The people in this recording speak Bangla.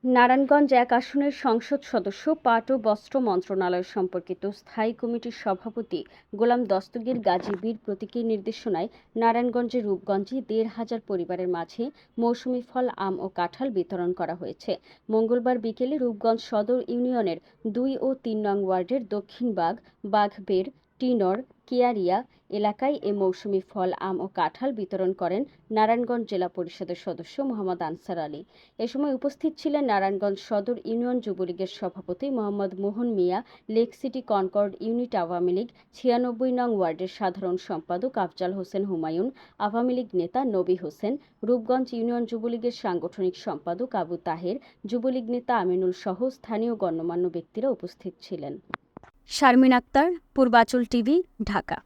নারায়ণগঞ্জ ১ আসনের সংসদ সদস্য পাট ও বস্ত্র মন্ত্রণালয় সম্পর্কিত স্থায়ী কমিটির সভাপতি গোলাম দস্তগীর গাজী বীর প্রতীকের নির্দেশনায় নারায়ণগঞ্জের রূপগঞ্জে ১৫০০ পরিবারের মাঝে মৌসুমি ফল, আম ও কাঁঠাল বিতরণ করা হয়েছে। মঙ্গলবার বিকেলে রূপগঞ্জ সদর ইউনিয়নের ২ ও ৩ নং ওয়ার্ডের দক্ষিণ বাঘবেড়, টিনর, কিয়ারিয়া এলাকায় এ মৌসুমি ফল, আম ও কাঁঠাল বিতরণ করেন নারায়ণগঞ্জ জেলা পরিষদের সদস্য মোহাম্মদ আনসার আলী। এ সময় উপস্থিত ছিলেন নারায়ণগঞ্জ সদর ইউনিয়ন যুবলীগের সভাপতি Mohammad Mohan Mia, Lake City Concord unit Awami League ৯৬ নং ওয়ার্ডের সাধারণ সম্পাদক আফজাল হোসেন হুমায়ুন, আওয়ামী লীগ নেতা নবী হোসেন, রূপগঞ্জ ইউনিয়ন যুবলীগের সাংগঠনিক সম্পাদক আবু তাহের, যুবলীগ নেতা আমিনুল সহ স্থানীয় গণ্যমান্য ব্যক্তিরা উপস্থিত ছিলেন। শারমিন আক্তার, পূর্বাচল টিভি, ঢাকা।